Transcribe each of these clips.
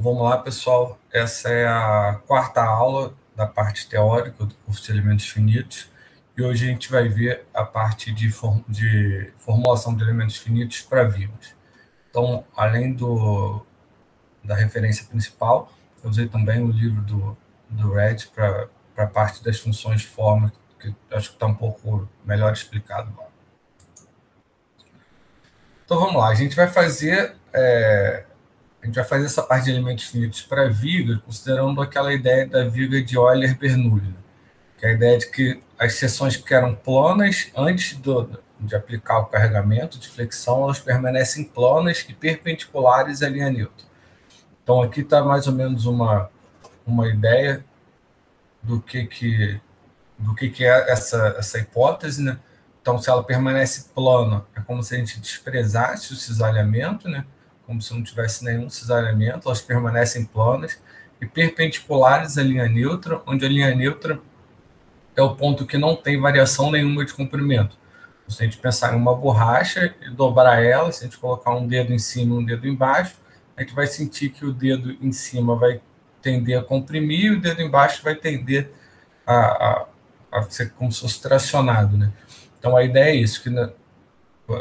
Vamos lá, pessoal. Essa é a quarta aula da parte teórica do curso de elementos finitos. E hoje a gente vai ver a parte de formulação de elementos finitos para vírgulas. Então, além da referência principal, eu usei também o livro do Red para a parte das funções de forma, que acho que está um pouco melhor explicado lá. Então, vamos lá. A gente vai fazer essa parte de elementos finitos para vírgula, considerando aquela ideia da vírgula de Euler-Bernoulli, né? Que é a ideia de que as seções que eram planas antes de aplicar o carregamento de flexão, elas permanecem planas e perpendiculares à linha neutra. Então, aqui está mais ou menos uma ideia do que é essa hipótese, né? Então, se ela permanece plana, é como se a gente desprezasse o cisalhamento, né? Como se não tivesse nenhum cisalhamento, elas permanecem planas e perpendiculares à linha neutra, onde a linha neutra é o ponto que não tem variação nenhuma de comprimento. Se a gente pensar em uma borracha e dobrar ela, se a gente colocar um dedo em cima e um dedo embaixo, a gente vai sentir que o dedo em cima vai tender a comprimir e o dedo embaixo vai tender a ser como se fosse tracionado, né? Então, a ideia é isso, que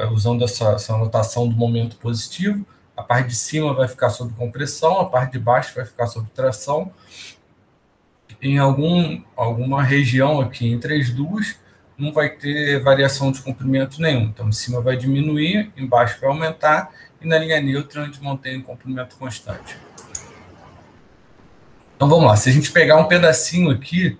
usando essa notação do momento positivo, a parte de cima vai ficar sob compressão, a parte de baixo vai ficar sob tração. Em alguma região aqui entre as duas, não vai ter variação de comprimento nenhum. Então, em cima vai diminuir, embaixo vai aumentar, e na linha neutra a gente mantém o comprimento constante. Então, vamos lá. Se a gente pegar um pedacinho aqui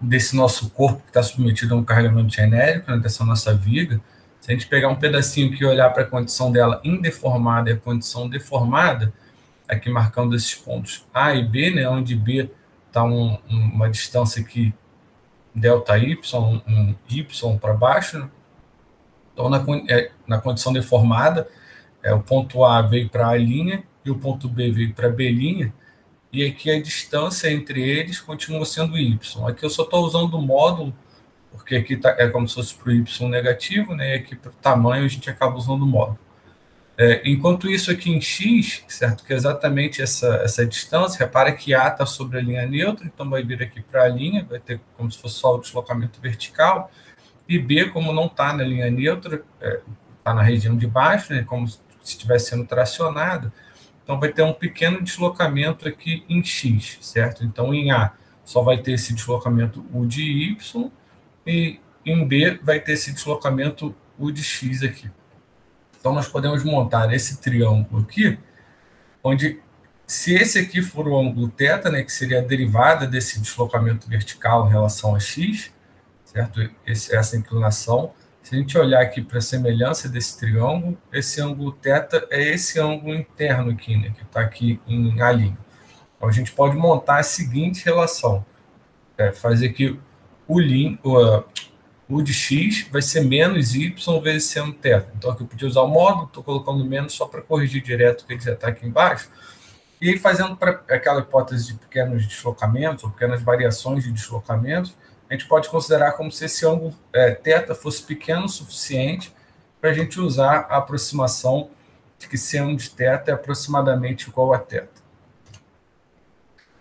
desse nosso corpo que está submetido a um carregamento genérico, né, dessa nossa viga, se a gente pegar um pedacinho aqui e olhar para a condição dela indeformada e a condição deformada, aqui marcando esses pontos A e B, né, onde B está uma distância aqui, delta y, um y para baixo, né? Então, na condição deformada, o ponto A veio para A' e o ponto B veio para B', e aqui a distância entre eles continua sendo y. Aqui eu só estou usando o módulo, porque aqui é como se fosse para o y negativo, né? E aqui para o tamanho a gente acaba usando o módulo. Enquanto isso aqui em x, certo? Que é exatamente essa distância, repara que A está sobre a linha neutra, então vai vir aqui para a linha, vai ter como se fosse só o deslocamento vertical, e B, como não está na linha neutra, está na região de baixo, né? Como se estivesse sendo tracionado, então vai ter um pequeno deslocamento aqui em x, certo? Então em A só vai ter esse deslocamento U de y, e em B vai ter esse deslocamento U de x aqui. Então, nós podemos montar esse triângulo aqui, onde, se esse aqui for o ângulo θ, né, que seria a derivada desse deslocamento vertical em relação a x, certo? Essa inclinação. Se a gente olhar aqui para a semelhança desse triângulo, esse ângulo θ é esse ângulo interno aqui, né, que está aqui em A'. Então, a gente pode montar a seguinte relação. Fazer que U de x vai ser menos y vezes seno θ. Então, aqui eu podia usar o módulo, estou colocando menos só para corrigir direto o que ele já está aqui embaixo. E aí, fazendo para aquela hipótese de pequenos deslocamentos, ou pequenas variações de deslocamentos, a gente pode considerar como se esse ângulo θ fosse pequeno o suficiente para a gente usar a aproximação de que seno de θ é aproximadamente igual a θ.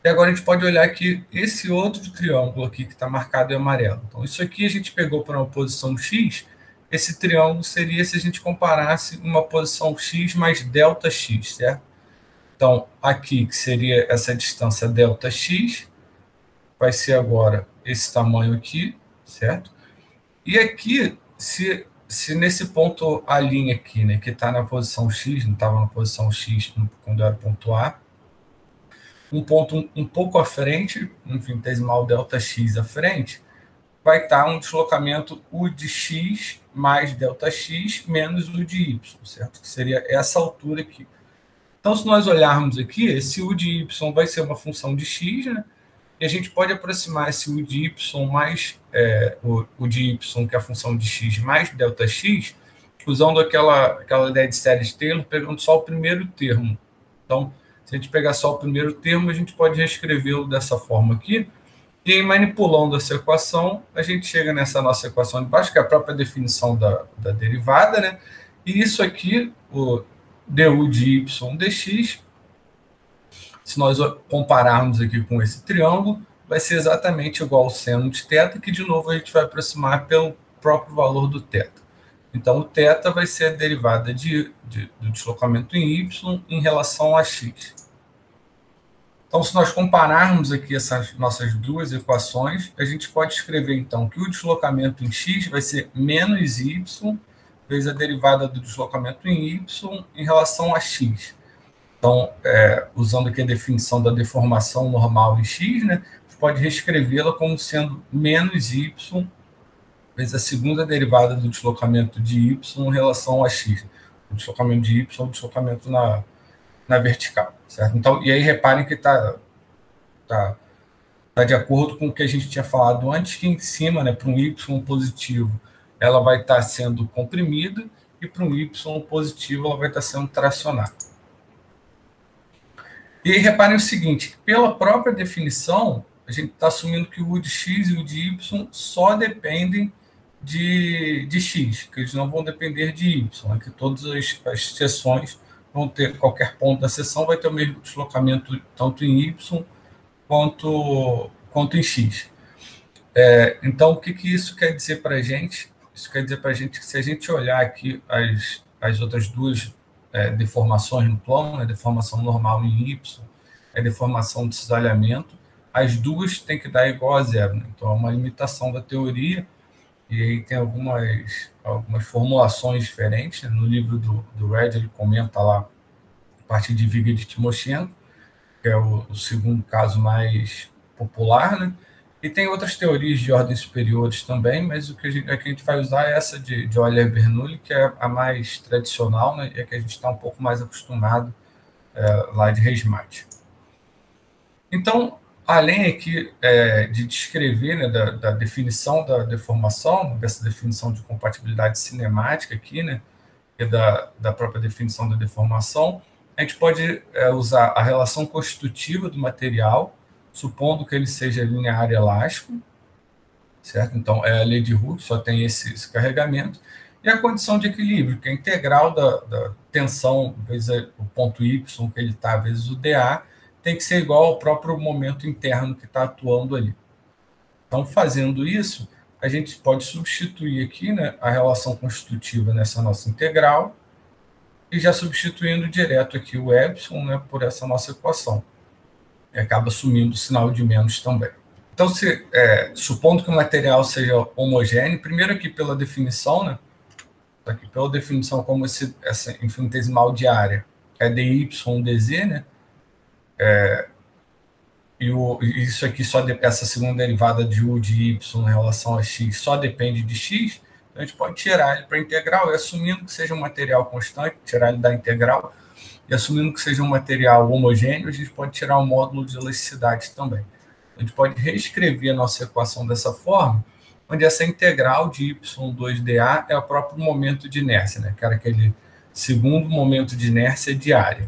E agora a gente pode olhar aqui esse outro triângulo aqui que está marcado em amarelo. Então, isso aqui a gente pegou para uma posição x. Esse triângulo seria se a gente comparasse uma posição x mais ΔX, certo? Então, aqui, que seria essa distância ΔX, vai ser agora esse tamanho aqui, certo? E aqui, se nesse ponto A' aqui, né, que está na posição x, não estava na posição x quando era o ponto A, um ponto um pouco à frente, um infinitesimal ΔX à frente, vai estar um deslocamento U de x mais ΔX menos U de y, certo? Que seria essa altura aqui. Então, se nós olharmos aqui, esse U de y vai ser uma função de x, né? E a gente pode aproximar esse U de y mais o de y, que é a função de x, mais ΔX, usando aquela ideia de série de Taylor, pegando só o primeiro termo. Então, se a gente pegar só o primeiro termo, a gente pode reescrevê-lo dessa forma aqui. E aí, manipulando essa equação, a gente chega nessa nossa equação de baixo, que é a própria definição da derivada, né? E isso aqui, o du de y dx, se nós compararmos aqui com esse triângulo, vai ser exatamente igual ao seno de θ, que de novo a gente vai aproximar pelo próprio valor do θ. Então, o θ vai ser a derivada do deslocamento em y em relação a x. Então, se nós compararmos aqui essas nossas duas equações, a gente pode escrever, então, que o deslocamento em x vai ser menos y vezes a derivada do deslocamento em y em relação a x. Então, usando aqui a definição da deformação normal em x, né, a gente pode reescrevê-la como sendo menos y vezes a segunda derivada do deslocamento de y em relação a x. O deslocamento de y é o deslocamento na vertical, certo? Então, e aí reparem que está de acordo com o que a gente tinha falado antes, que em cima, né, para um y positivo, ela vai estar sendo comprimida, e para um y positivo, ela vai estar sendo tracionada. E aí reparem o seguinte, que pela própria definição, a gente está assumindo que o u de x e o de y só dependem de x, que eles não vão depender de y, né, que todas as seções vão ter, qualquer ponto da seção vai ter o mesmo deslocamento tanto em y quanto em x. Então, o que isso quer dizer para a gente? Isso quer dizer para a gente que se a gente olhar aqui as outras duas deformações no plano, a deformação normal em y, a deformação de cisalhamento, as duas têm que dar igual a zero. Né? Então, é uma limitação da teoria, e aí tem algumas formulações diferentes. Né? No livro do Red, ele comenta lá a partir de Viga de Timoshenko, que é o segundo caso mais popular, né? E tem outras teorias de ordens superiores também, mas o que a gente vai usar é essa de Euler-Bernoulli, que é a mais tradicional, né? E a que a gente está um pouco mais acostumado lá de Resmate. Então, além aqui de descrever, né, da definição da deformação, dessa definição de compatibilidade cinemática aqui, né, e da própria definição da deformação, a gente pode usar a relação constitutiva do material, supondo que ele seja linear e elástico, certo? Então, é a lei de Hooke, só tem esse carregamento, e a condição de equilíbrio, que é a integral da tensão vezes o ponto y que ele está, vezes o dA, tem que ser igual ao próprio momento interno que está atuando ali. Então, fazendo isso, a gente pode substituir aqui, né, a relação constitutiva nessa nossa integral, e já substituindo direto aqui o epsilon, né, por essa nossa equação. E acaba assumindo o sinal de menos também. Então, supondo que o material seja homogêneo, primeiro aqui pela definição, né, aqui pela definição como essa infinitesimal de área é dy dz, né, e isso aqui essa segunda derivada de u de y em relação a x só depende de x, então a gente pode tirar ele para a integral, e assumindo que seja um material constante, tirar ele da integral, e assumindo que seja um material homogêneo, a gente pode tirar o módulo de elasticidade também. A gente pode reescrever a nossa equação dessa forma, onde essa integral de y2dA é o próprio momento de inércia, né? Que era aquele segundo momento de inércia diária.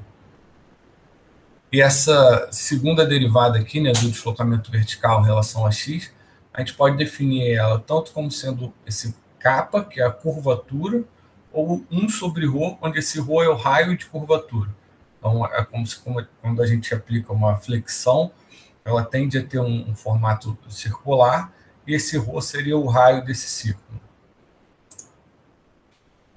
E essa segunda derivada aqui, né, do deslocamento vertical em relação a x, a gente pode definir ela tanto como sendo esse kappa, que é a curvatura, ou 1 sobre ρ, onde esse ρ é o raio de curvatura. Então, é como quando a gente aplica uma flexão, ela tende a ter um formato circular, e esse ρ seria o raio desse círculo.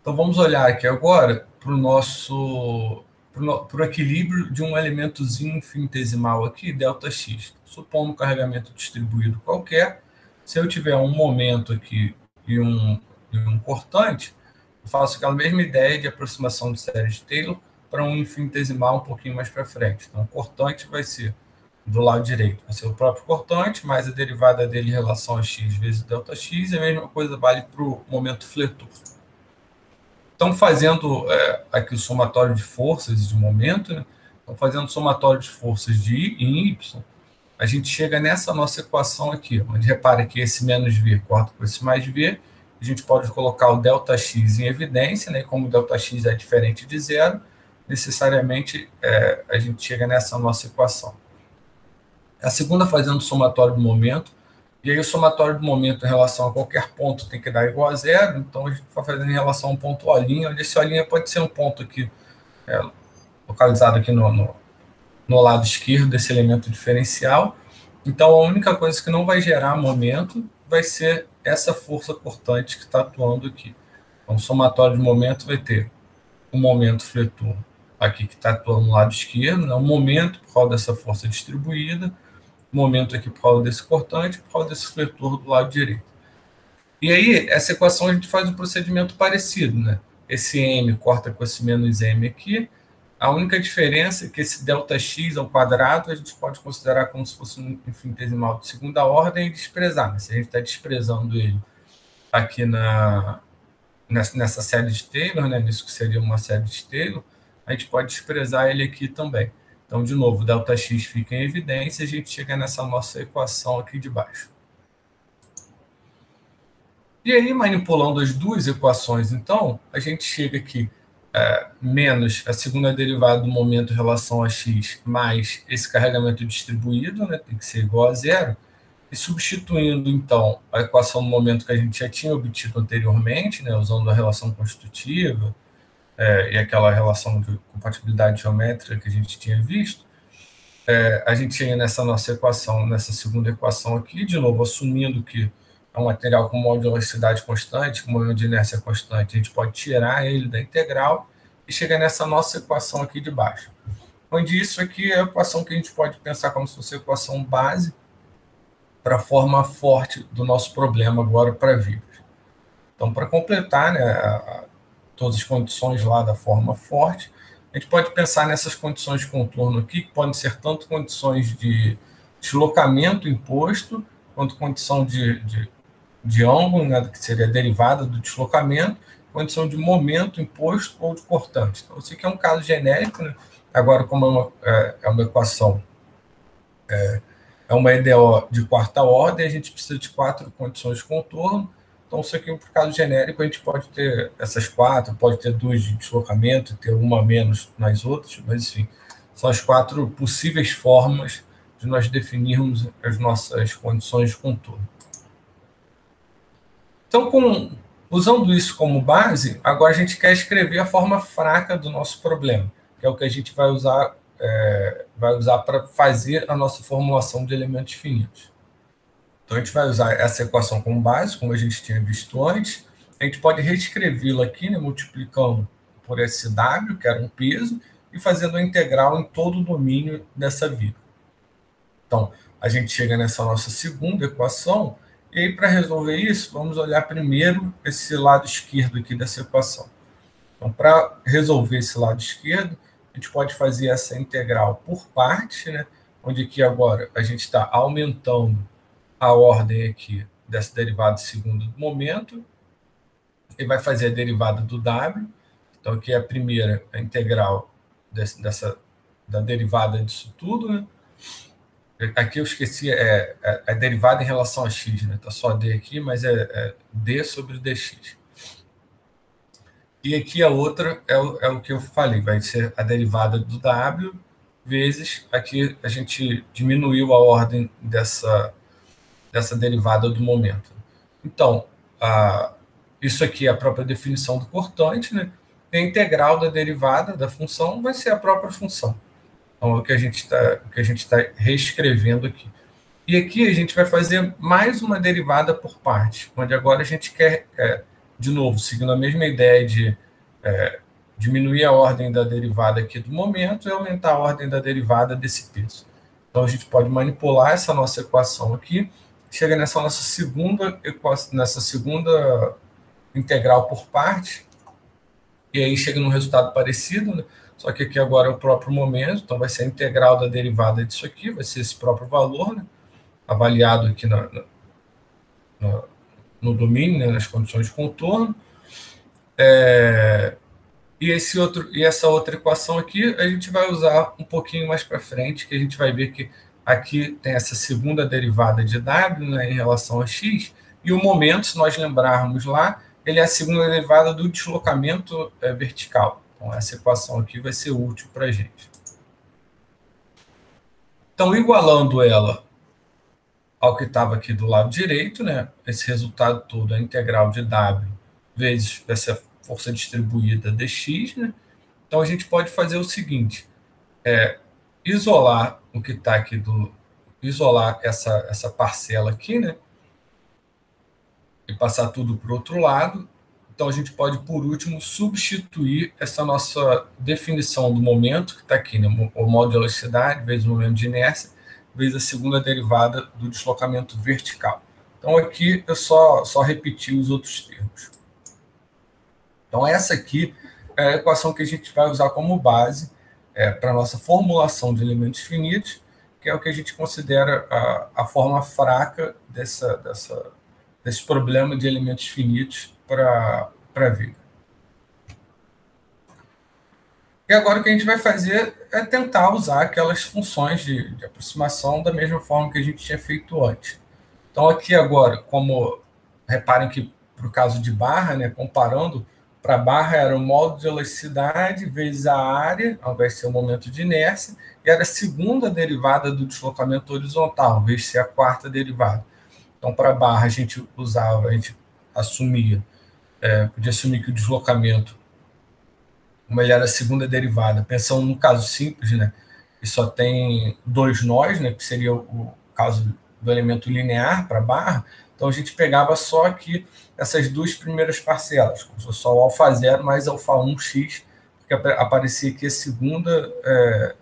Então, vamos olhar aqui agora para o nosso para o equilíbrio de um elementozinho infinitesimal aqui, ΔX. Supondo um carregamento distribuído qualquer, se eu tiver um momento aqui e um cortante, eu faço aquela mesma ideia de aproximação de série de Taylor para um infinitesimal um pouquinho mais para frente. Então, o cortante vai ser do lado direito, vai ser o próprio cortante, mais a derivada dele em relação a x vezes ΔX, e a mesma coisa vale para o momento fletor. Então, fazendo aqui o somatório de forças de momento, né? Então, fazendo o somatório de forças de I em Y, a gente chega nessa nossa equação aqui, onde repara que esse menos V corta com esse mais V, a gente pode colocar o ΔX em evidência, né? E como o ΔX é diferente de zero, necessariamente a gente chega nessa nossa equação. A segunda, fazendo o somatório do momento, e aí o somatório do momento em relação a qualquer ponto tem que dar igual a zero, então a gente vai fazendo em relação a um ponto O', onde esse O' pode ser um ponto aqui, localizado aqui no no lado esquerdo desse elemento diferencial. Então, a única coisa que não vai gerar momento vai ser essa força cortante que está atuando aqui. Então, o somatório de momento vai ter o momento fletor aqui que está atuando no lado esquerdo, né? O momento por causa dessa força distribuída, o momento aqui por causa desse cortante, por causa desse fletor do lado direito. E aí, essa equação a gente faz um procedimento parecido, né? Esse M corta com esse menos M aqui. A única diferença é que esse ΔX ao quadrado a gente pode considerar como se fosse um infinitesimal de segunda ordem e desprezar. Né? Se a gente está desprezando ele aqui nessa série de Taylor, né? Nisso que seria uma série de Taylor, a gente pode desprezar ele aqui também. Então, de novo, ΔX fica em evidência e a gente chega nessa nossa equação aqui de baixo. E aí, manipulando as duas equações, então, a gente chega aqui menos a segunda derivada do momento em relação a x, mais esse carregamento distribuído, né, tem que ser igual a zero, e substituindo, então, a equação do momento que a gente já tinha obtido anteriormente, né, usando a relação constitutiva e aquela relação de compatibilidade geométrica que a gente tinha visto, a gente chega nessa nossa equação, nessa segunda equação aqui, de novo, assumindo que é um material com modularidade constante, com momento de inércia constante, a gente pode tirar ele da integral e chegar nessa nossa equação aqui de baixo. Onde isso aqui é a equação que a gente pode pensar como se fosse a equação base para a forma forte do nosso problema agora para vírus. Então, para completar, né, todas as condições lá da forma forte, a gente pode pensar nessas condições de contorno aqui, que podem ser tanto condições de deslocamento imposto, quanto condição de ângulo, né, que seria a derivada do deslocamento, condição de momento imposto ou de cortante. Então, isso aqui é um caso genérico, né? Agora, como é uma equação, é uma EDO de quarta ordem, a gente precisa de 4 condições de contorno. Então, isso aqui, por caso genérico, a gente pode ter essas 4, pode ter 2 de deslocamento, ter uma menos nas outras, mas, enfim, são as 4 possíveis formas de nós definirmos as nossas condições de contorno. Então, usando isso como base, agora a gente quer escrever a forma fraca do nosso problema, que é o que a gente vai usar para fazer a nossa formulação de elementos finitos. Então, a gente vai usar essa equação como base, como a gente tinha visto antes. A gente pode reescrevê-la aqui, né, multiplicando por esse W, que era um peso, e fazendo a integral em todo o domínio dessa vida. Então, a gente chega nessa nossa segunda equação, e aí, para resolver isso, vamos olhar primeiro esse lado esquerdo aqui dessa equação. Então, para resolver esse lado esquerdo, a gente pode fazer essa integral por parte, né? Onde aqui agora a gente está aumentando a ordem aqui dessa derivada segunda do momento, e vai fazer a derivada do W. Então, aqui é a primeira, a integral da derivada disso tudo, né? Aqui eu esqueci, a derivada em relação a x, né? Tá só d aqui, mas é d sobre dx. E aqui a outra é o que eu falei, vai ser a derivada do w vezes, aqui a gente diminuiu a ordem dessa derivada do momento. Então, isso aqui é a própria definição do cortante, né? E a integral da derivada da função vai ser a própria função. Então, é o que a gente está reescrevendo aqui. E aqui a gente vai fazer mais uma derivada por parte, onde agora a gente quer, de novo, seguindo a mesma ideia de diminuir a ordem da derivada aqui do momento e aumentar a ordem da derivada desse peso. Então, a gente pode manipular essa nossa equação aqui, chega nessa nossa segunda integral por parte, e aí chega num resultado parecido, né? Só que aqui agora é o próprio momento, então vai ser a integral da derivada disso aqui, vai ser esse próprio valor, né? Avaliado aqui no domínio, né? Nas condições de contorno. E essa outra equação aqui a gente vai usar um pouquinho mais para frente, que a gente vai ver que aqui tem essa segunda derivada de W, né, em relação a x, e o momento, se nós lembrarmos lá, ele é a segunda derivada do deslocamento vertical. Então, essa equação aqui vai ser útil para a gente. Então, igualando ela ao que estava aqui do lado direito, né, esse resultado todo é a integral de W vezes essa força distribuída dx, né? Então, a gente pode fazer o seguinte, isolar o que está aqui isolar essa parcela aqui, né? E passar tudo para o outro lado. Então, a gente pode, por último, substituir essa nossa definição do momento, que está aqui, né? O modo de elasticidade, vezes o momento de inércia, vezes a segunda derivada do deslocamento vertical. Então, aqui eu só repeti os outros termos. Então, essa aqui é a equação que a gente vai usar como base para a nossa formulação de elementos finitos, que é o que a gente considera a forma fraca desse problema de elementos finitos para a viga. E agora o que a gente vai fazer é tentar usar aquelas funções de aproximação da mesma forma que a gente tinha feito antes. Então, aqui agora, como reparem que para o caso de barra, né, comparando, para barra era o modo de elasticidade vezes a área, ao invés de ser o momento de inércia, e era a segunda derivada do deslocamento horizontal, ao invés de ser a quarta derivada. Então, para barra, a gente assumia, podia assumir que o deslocamento, como ele era a segunda derivada, pensando no caso simples, né, e só tem dois nós, né, que seria o caso do elemento linear para barra, então a gente pegava só aqui essas duas primeiras parcelas, como se fosse só o α0 mais α1x, porque aparecia aqui a segunda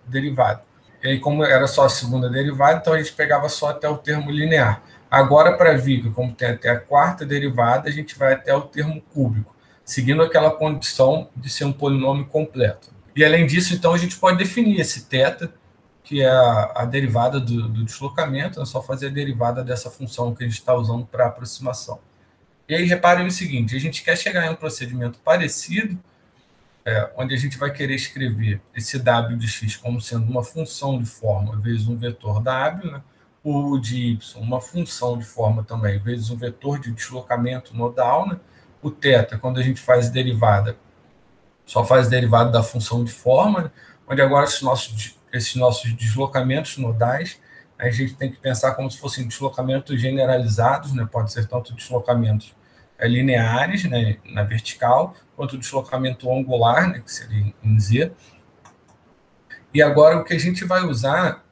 derivada. E aí, como era só a segunda derivada, então a gente pegava só até o termo linear. Agora, para a viga, como tem até a quarta derivada, a gente vai até o termo cúbico, seguindo aquela condição de ser um polinômio completo. E, além disso, então, a gente pode definir esse θ, que é a derivada do deslocamento, é só fazer a derivada dessa função que a gente está usando para aproximação. E aí, reparem o seguinte, a gente quer chegar em um procedimento parecido, onde a gente vai querer escrever esse w de x como sendo uma função de forma vezes um vetor w, né? O u de y, uma função de forma também, vezes um vetor de deslocamento nodal, né? O θ, quando a gente faz derivada, só faz derivada da função de forma, né? Onde agora esses nossos deslocamentos nodais, a gente tem que pensar como se fossem deslocamentos generalizados, né? Pode ser tanto deslocamentos lineares, né, na vertical, quanto o deslocamento angular, né, que seria em Z. E agora o que a gente vai usar,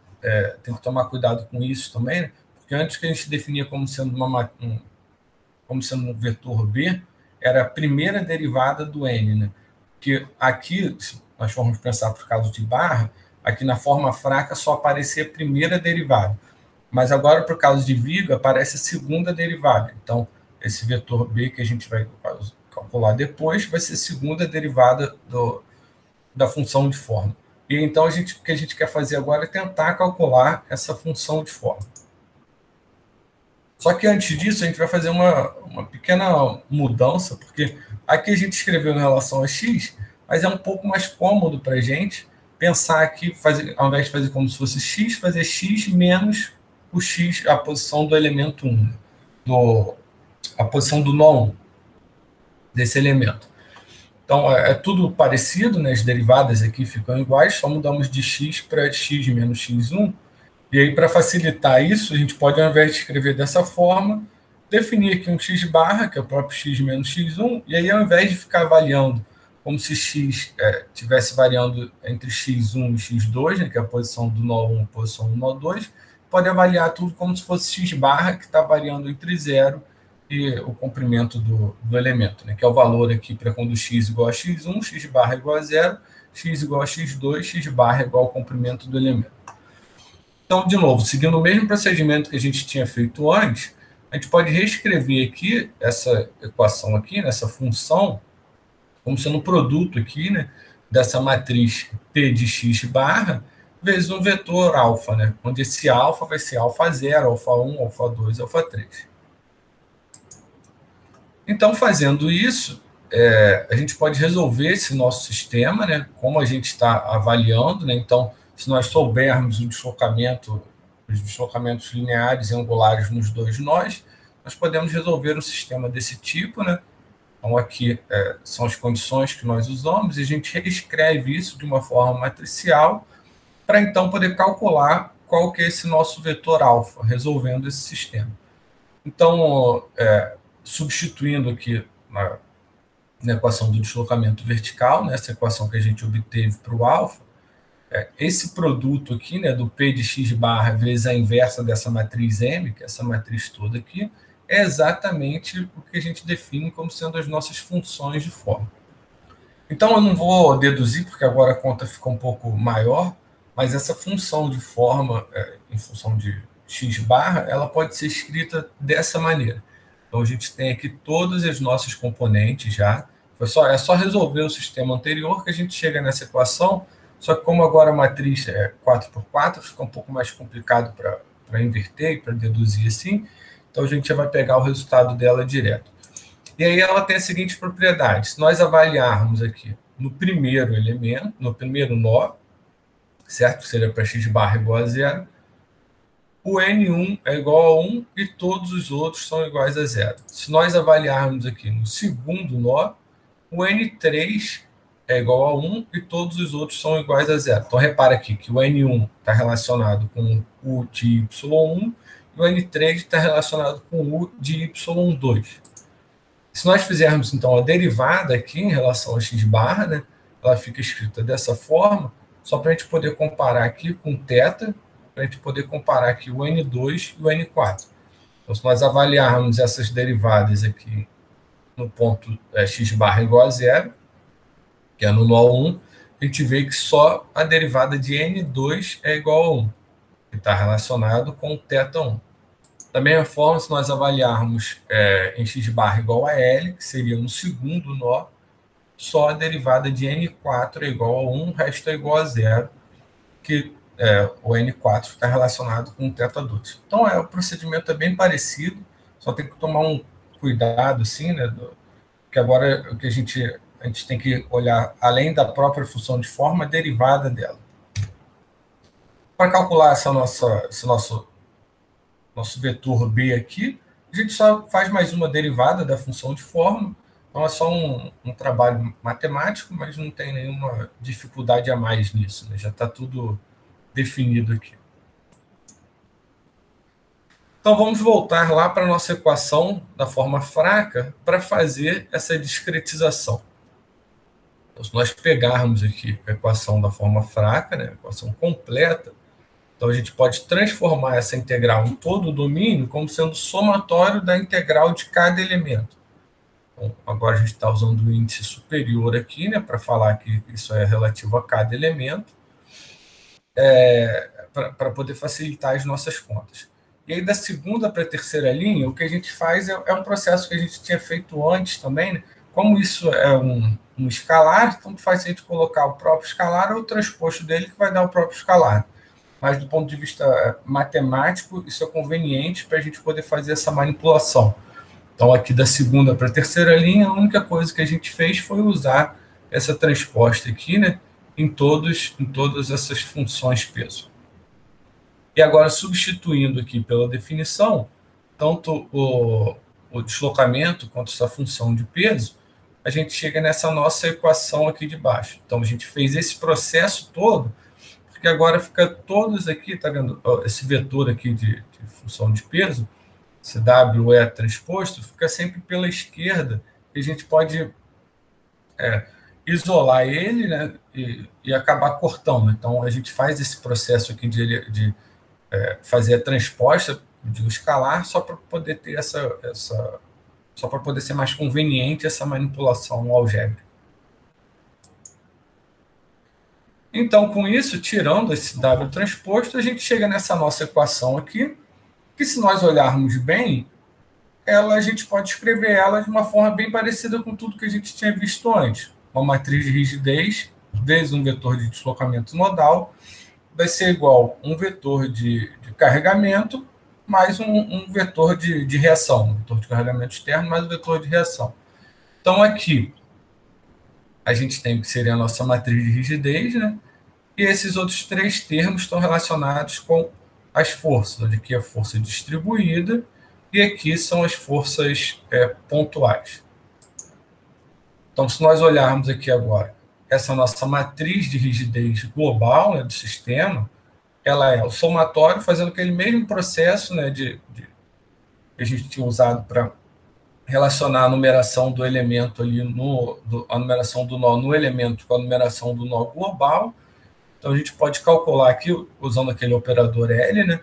tem que tomar cuidado com isso também, né, porque antes que a gente definia como sendo um vetor B, era a primeira derivada do N, né? Que aqui, se nós formos pensar por caso de barra, aqui na forma fraca só aparecia a primeira derivada. Mas agora, por causa de viga, aparece a segunda derivada. Então, esse vetor B que a gente vai calcular depois vai ser a segunda derivada da função de forma. E então, o que a gente quer fazer agora é tentar calcular essa função de forma. Só que antes disso, a gente vai fazer uma pequena mudança, porque aqui a gente escreveu em relação a x, mas é um pouco mais cômodo para a gente pensar aqui, ao invés de fazer como se fosse x, fazer x menos o x, a posição do elemento 1, a posição do nó 1 desse elemento. Então, é tudo parecido, né? As derivadas aqui ficam iguais, só mudamos de x para x menos x1. E aí, para facilitar isso, a gente pode, ao invés de escrever dessa forma, definir aqui um x barra, que é o próprio x menos x1, e aí, ao invés de ficar avaliando como se x estivesse variando entre x1 e x2, né, que é a posição do nó 1 e a posição do nó 2, pode avaliar tudo como se fosse x barra, que está variando entre 0 e o comprimento do elemento, né, que é o valor aqui para quando x igual a x1, x barra igual a 0, x igual a x2, x barra igual ao comprimento do elemento. Então, de novo, seguindo o mesmo procedimento que a gente tinha feito antes, a gente pode reescrever aqui essa equação aqui, nessa função, como sendo um produto aqui, né, dessa matriz P de x barra, vezes um vetor alfa, né, onde esse alfa vai ser α0, α1, α2, α3. Então, fazendo isso, a gente pode resolver esse nosso sistema, né, como a gente está avaliando, né, então, se nós soubermos os deslocamentos lineares e angulares nos dois nós podemos resolver um sistema desse tipo, né? Então, aqui são as condições que nós usamos e a gente reescreve isso de uma forma matricial para, então, poder calcular qual que é esse nosso vetor alfa, resolvendo esse sistema. Então, substituindo aqui na equação do deslocamento vertical, nessa equação que a gente obteve para o alfa, esse produto aqui, né, do P de x barra vezes a inversa dessa matriz M, que é essa matriz toda aqui, é exatamente o que a gente define como sendo as nossas funções de forma. Então, eu não vou deduzir, porque agora a conta fica um pouco maior, mas essa função de forma, em função de x barra, ela pode ser escrita dessa maneira. Então, a gente tem aqui todas as nossas componentes já. É só resolver o sistema anterior que a gente chega nessa equação, só que como agora a matriz é 4 por 4, fica um pouco mais complicado para inverter e para deduzir assim, então a gente já vai pegar o resultado dela direto. E aí ela tem a seguinte propriedade: se nós avaliarmos aqui no primeiro elemento, no primeiro nó, certo? Que seria para x barra igual a zero, o N1 é igual a 1 e todos os outros são iguais a zero. Se nós avaliarmos aqui no segundo nó, o N3 é igual a 1 e todos os outros são iguais a zero. Então, repara aqui que o N1 está relacionado com o de Y1 e o N3 está relacionado com o de Y2. Se nós fizermos, então, a derivada aqui em relação a x barra, né, ela fica escrita dessa forma, só para a gente poder comparar aqui com θ, para a gente poder comparar aqui o N2 e o N4. Então, se nós avaliarmos essas derivadas aqui no ponto x barra igual a zero, que é no nó 1, a gente vê que só a derivada de N2 é igual a 1, que está relacionado com o θ1. Da mesma forma, se nós avaliarmos em x barra igual a L, que seria no segundo nó, só a derivada de N4 é igual a 1, o resto é igual a zero, que o N4 está relacionado com o θ2. Então, o procedimento é bem parecido, só tem que tomar um cuidado, assim, né, que agora o que a gente tem que olhar, além da própria função de forma, a derivada dela. Para calcular esse nosso vetor B aqui, a gente só faz mais uma derivada da função de forma. Então, é só um trabalho matemático, mas não tem nenhuma dificuldade a mais nisso, né? Já está tudo definido aqui. Então, vamos voltar lá para a nossa equação da forma fraca para fazer essa discretização. Então, se nós pegarmos aqui a equação da forma fraca, né, a equação completa, então a gente pode transformar essa integral em todo o domínio como sendo somatório da integral de cada elemento. Então, agora a gente está usando o índice superior aqui, né, para falar que isso é relativo a cada elemento, para poder facilitar as nossas contas. E aí, da segunda para a terceira linha, o que a gente faz é um processo que a gente tinha feito antes também, né? Como isso é um escalar, então faz a gente colocar o próprio escalar ou o transposto dele que vai dar o próprio escalar. Mas do ponto de vista matemático, isso é conveniente para a gente poder fazer essa manipulação. Então, aqui da segunda para a terceira linha, a única coisa que a gente fez foi usar essa transposta aqui, né, em todas essas funções peso. E agora, substituindo aqui pela definição, tanto o deslocamento quanto essa função de peso, a gente chega nessa nossa equação aqui de baixo. Então, a gente fez esse processo todo, porque agora fica todos aqui, tá vendo? Esse vetor aqui de função de peso, esse W é transposto, fica sempre pela esquerda, e a gente pode isolar ele, né, e acabar cortando. Então, a gente faz esse processo aqui de fazer a transposta de um escalar só para poder ter só para poder ser mais conveniente essa manipulação algébrica. Então, com isso, tirando esse W transposto, a gente chega nessa nossa equação aqui, que se nós olharmos bem, a gente pode escrever ela de uma forma bem parecida com tudo que a gente tinha visto antes. Uma matriz de rigidez vezes um vetor de deslocamento nodal vai ser igual a um vetor de carregamento mais um vetor de reação, um vetor de carregamento externo mais um vetor de reação. Então, aqui, a gente tem o que seria a nossa matriz de rigidez, né? E esses outros três termos estão relacionados com as forças, onde aqui é a força distribuída e aqui são as forças pontuais. Então, se nós olharmos aqui agora, essa nossa matriz de rigidez global, né, do sistema, ela é o somatório fazendo aquele mesmo processo, né, que a gente tinha usado para relacionar a numeração do elemento ali, a numeração do nó no elemento com a numeração do nó global. Então, Então, a gente pode calcular aqui, usando aquele operador L, né?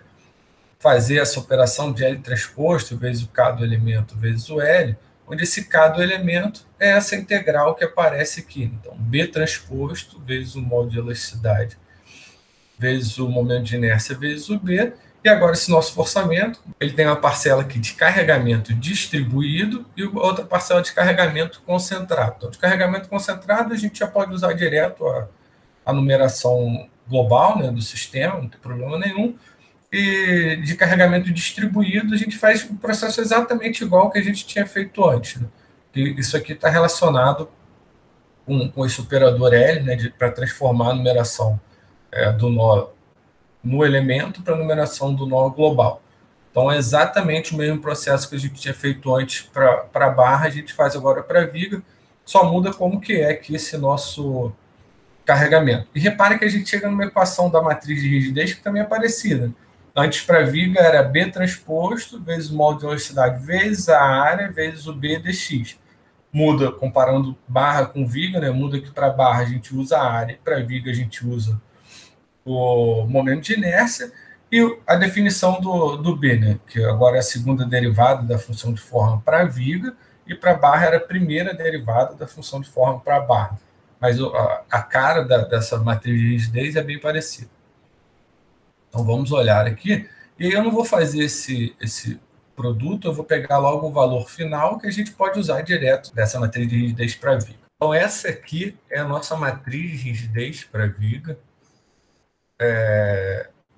Fazer essa operação de L transposto vezes o K do elemento vezes o L, onde esse K do elemento é essa integral que aparece aqui. Então, B transposto vezes o modo de elasticidade vezes o momento de inércia vezes o B. E agora esse nosso forçamento, ele tem uma parcela aqui de carregamento distribuído e outra parcela de carregamento concentrado. Então, de carregamento concentrado, a gente já pode usar direto a numeração global, né, do sistema, não tem problema nenhum. E de carregamento distribuído, a gente faz um processo exatamente igual que a gente tinha feito antes. Né? E isso aqui está relacionado com esse operador L, né, para transformar a numeração do nó no elemento para a numeração do nó global. Então, é exatamente o mesmo processo que a gente tinha feito antes para a barra, a gente faz agora para a viga, só muda como que é aqui esse nosso carregamento. E repare que a gente chega numa equação da matriz de rigidez que também é parecida. Antes, para a viga, era B transposto vezes o modo de velocidade vezes a área vezes o B dx. Muda, comparando barra com viga, né? Muda que para barra a gente usa a área, para viga a gente usa o momento de inércia e a definição do B, né? Que agora é a segunda derivada da função de forma para a viga e para a barra era a primeira derivada da função de forma para a barra. Mas a cara dessa matriz de rigidez é bem parecida. Então, vamos olhar aqui. E aí eu não vou fazer esse produto, eu vou pegar logo o valor final que a gente pode usar direto dessa matriz de rigidez para a viga. Então, essa aqui é a nossa matriz de rigidez para a viga,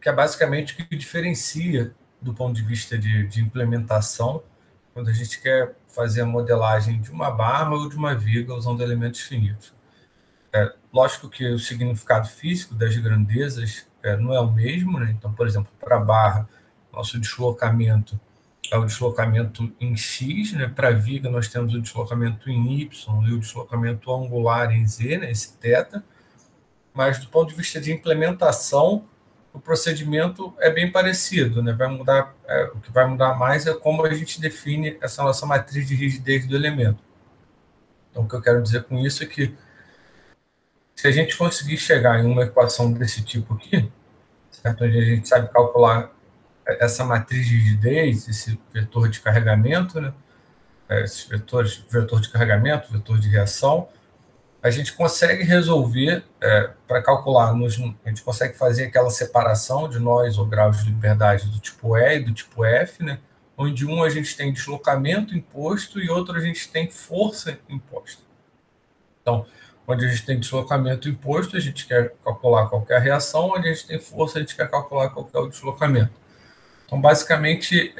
que é basicamente o que diferencia do ponto de vista de implementação, quando a gente quer fazer a modelagem de uma barra ou de uma viga usando elementos finitos. Lógico que o significado físico das grandezas não é o mesmo, né? Então, por exemplo, para a barra, nosso deslocamento é o deslocamento em X, né? Para a viga, nós temos o deslocamento em Y e o deslocamento angular em Z, né? Esse θ. Mas, do ponto de vista de implementação, o procedimento é bem parecido, né? Vai mudar, o que vai mudar mais é como a gente define essa nossa matriz de rigidez do elemento. Então, o que eu quero dizer com isso é que se a gente conseguir chegar em uma equação desse tipo aqui, certo? Onde a gente sabe calcular essa matriz de rigidez, esse vetor de carregamento, né? Esses vetores, vetor de carregamento, vetor de reação, a gente consegue resolver, para calcular, a gente consegue fazer aquela separação de nós ou graus de liberdade do tipo E e do tipo F, né? Onde um a gente tem deslocamento imposto e outro a gente tem força imposta. Então, onde a gente tem deslocamento imposto, a gente quer calcular qual que é a reação, onde a gente tem força, a gente quer calcular qual que é o deslocamento. Então, basicamente,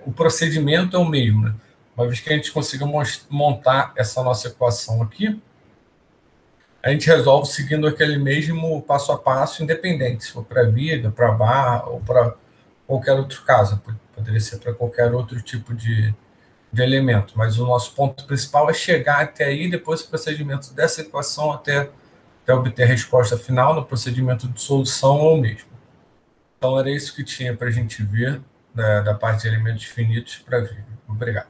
o procedimento é o mesmo. Né? Uma vez que a gente consiga montar essa nossa equação aqui, a gente resolve seguindo aquele mesmo passo a passo, independente, se for para viga, para barra ou para qualquer outro caso. Poderia ser para qualquer outro tipo de elemento, mas o nosso ponto principal é chegar até aí, depois do procedimento dessa equação até obter a resposta final no procedimento de solução ou mesmo. Então, era isso que tinha para a gente ver da parte de elementos finitos para a viga. Obrigado.